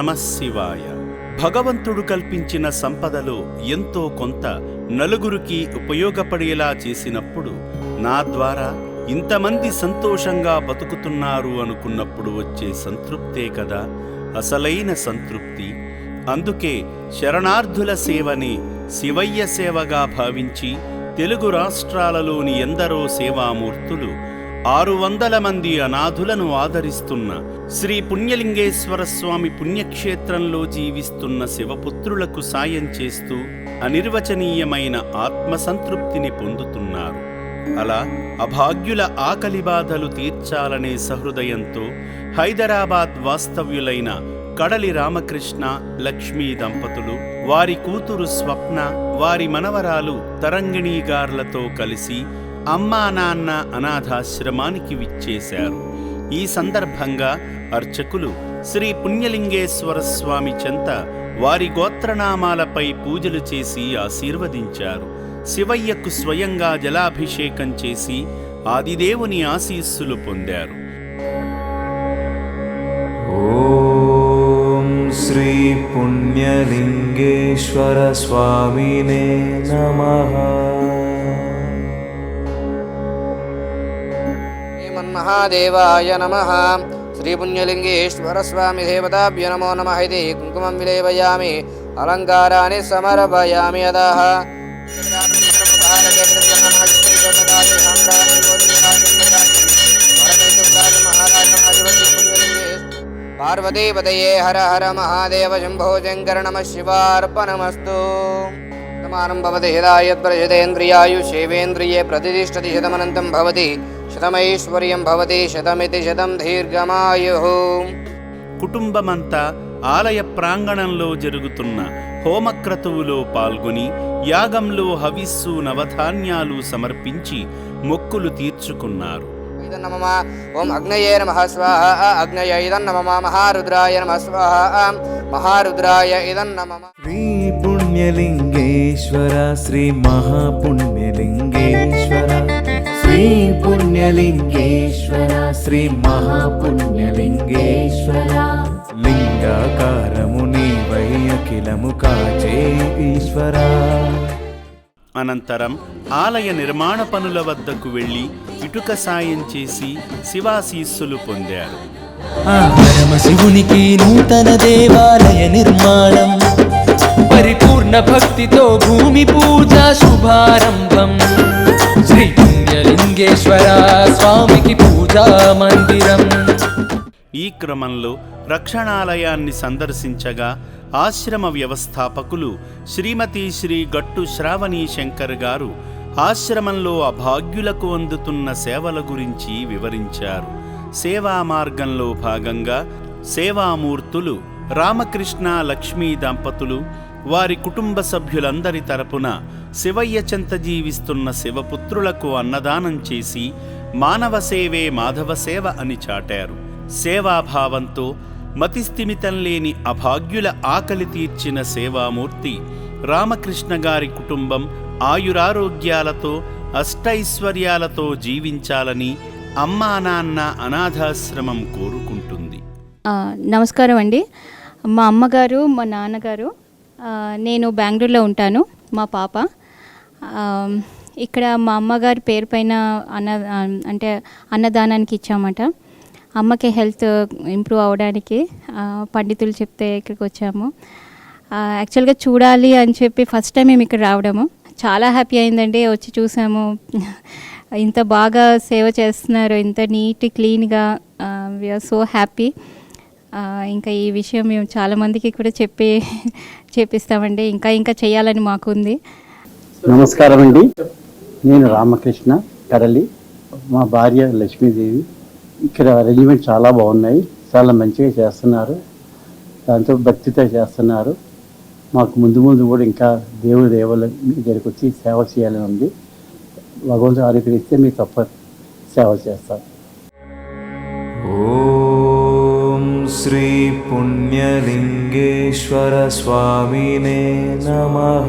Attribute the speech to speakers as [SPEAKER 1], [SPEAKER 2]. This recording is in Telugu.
[SPEAKER 1] నమఃశివాయ. భగవంతుడు కల్పించిన సంపదలో ఎంతో కొంత నలుగురికి ఉపయోగపడేలా చేసినప్పుడు నా ద్వారా ఇంతమంది సంతోషంగా బతుకుతున్నారు అనుకున్నప్పుడు వచ్చే సంతృప్తే కదా అసలైన సంతృప్తి. అందుకే శరణార్థుల సేవని శివయ్య సేవగా భావించి తెలుగు రాష్ట్రాలలోని ఎందరో సేవామూర్తులు 600 మంది అనాథులను ఆదరిస్తున్న శ్రీ పుణ్యలింగేశ్వర స్వామి పుణ్యక్షేత్రంలో జీవిస్తున్న శివపుత్రులకు సాయం చేస్తూ అనిర్వచనీయమైన ఆత్మసంతృప్తిని పొందుతున్నారు. అలా అభాగ్యుల ఆకలి బాధలు తీర్చాలనే సహృదయంతో హైదరాబాద్ వాస్తవ్యులైన కడలి రామకృష్ణ లక్ష్మీ దంపతులు, వారి కూతురు స్వప్న, వారి మనవరాలు తరంగిణీ గార్లతో కలిసి అమ్మా నాన్న అనాథాశ్రమానికి విచ్చేశారు. ఈ సందర్భంగా అర్చకులు శ్రీ పుణ్యలింగేశ్వర స్వామి చెంత వారి గోత్రనామాలపై పూజలు చేసి ఆశీర్వదించారు. శివయ్యకు స్వయంగా జలాభిషేకం చేసి ఆదిదేవుని ఆశీస్సులు పొందారు.
[SPEAKER 2] ఓం శ్రీ పుణ్యలింగేశ్వర స్వామినే నమః.
[SPEAKER 3] మహాదేవాయ నమః. శ్రీ పుణ్యలింగేశ్వర స్వామి దేవతాభ్యో నమో నమః. ఇది కుంకుమం విలేవయామి, అలంకారాన్ని సమర్పయామి. అదః పార్వతీపతయే హర హర మహాదేవ శంభో శంకర నమః శివార్పణమస్తు. శతమానం భవతి హితాయత్ప్రయతేంద్రియాయుషేవేంద్రియే ప్రతిష్టతి శతమనంతం భవతి శతమైశ్వర్యం భవతి శతమితి శతం దీర్ఘమాయుః.
[SPEAKER 1] కుటుంబమంతా ఆలయ ప్రాంగణంలో జరుగుతున్న హోమక్రతువులో పాల్గొని యాగంలో హవిస్సు నవధాన్యాలు సమర్పించి మొక్కులు తీర్చుకున్నారు.
[SPEAKER 3] ఓం అగ్నయే నమః స్వాహ. అగ్నయ ఇదం నమః. మహారుద్రాయ నమః స్వాహ. మహారుద్రాయ ఇదం నమః.
[SPEAKER 2] శ్రీ పుణ్యలింగేశ్వర శ్రీ మహాపుణ్యలింగేశ్వర శ్రీ పుణ్యలింగేశ్వర శ్రీ మహాపుణ్యలింగేశ్వర లింగాకారము నీవై అఖిలము కాచే ఈశ్వర.
[SPEAKER 1] అనంతరం ఆలయ నిర్మాణ పనుల వద్దకు వెళ్లి ఇటుక సాయం చేసి శివాశీస్సులు పొందారు.
[SPEAKER 4] పరమ శివునికి నూతన దేవాలయ నిర్మాణం, పరిపూర్ణ భక్తితో భూమి పూజ శుభారంభం. శ్రీ పుణ్యలింగేశ్వర స్వామికి పూజా మందిరం.
[SPEAKER 1] ఈ క్రమంలో రక్షణాలయాన్ని సందర్శించగా ఆశ్రమ వ్యవస్థాపకులు శ్రీమతి శ్రీ గట్టు శ్రావణీ శంకర్ గారు ఆశ్రమంలో అభాగ్యులకు అందుతున్న సేవల గురించి వివరించారు. సేవా మార్గంలో భాగంగా సేవామూర్తులు రామకృష్ణ లక్ష్మీ దంపతులు వారి కుటుంబ సభ్యులందరి తరపున శివయ్య చెంత జీవిస్తున్న శివపుత్రులకు అన్నదానం చేసి మానవ సేవే మాధవ సేవ అని చాటారు. సేవాభావంతో మతిస్థిమితం లేని అభాగ్యుల ఆకలి తీర్చిన సేవామూర్తి రామకృష్ణ గారి కుటుంబం ఆయురారోగ్యాలతో అష్టైశ్వర్యాలతో జీవించాలని అమ్మా నాన్న అనాథాశ్రమం కోరుకుంటుంది.
[SPEAKER 5] నమస్కారం అండి. మా అమ్మగారు, మా నాన్నగారు, నేను బెంగళూరులో ఉంటాను. మా పాప ఇక్కడ మా అమ్మగారి పేరు పైన అన్నదానానికి ఇచ్చామట. అమ్మకి హెల్త్ ఇంప్రూవ్ అవ్వడానికి పండితులు చెప్తే ఇక్కడికి వచ్చాము. యాక్చువల్గా చూడాలి అని చెప్పి ఫస్ట్ టైం మేము ఇక్కడ రావడము చాలా హ్యాపీ అయిందండి. వచ్చి చూసాము, ఇంత బాగా సేవ చేస్తున్నారు, ఇంత నీట్ క్లీన్గా. We are so happy. ఇంకా ఈ విషయం మేము చాలామందికి కూడా చెప్పిస్తామండి. ఇంకా చేయాలని మాకుంది.
[SPEAKER 6] నమస్కారం అండి. నేను రామకృష్ణ కరలి, మా భార్య లక్ష్మీదేవి. ఇక్కడ అరేంజ్మెంట్ చాలా బాగున్నాయి, చాలా మంచిగా చేస్తున్నారు, దాంతో భక్తితో చేస్తున్నారు. మాకు ముందు కూడా ఇంకా దేవుడి దేవుళ్ళ దగ్గరికి వచ్చి సేవ చేయాలని ఉంది. భగవంతుడు ఆరోగ్యస్తే మీరు తప్ప సేవ చేస్తారు.
[SPEAKER 2] ఓం శ్రీ పుణ్యలింగేశ్వర స్వామినే నమః.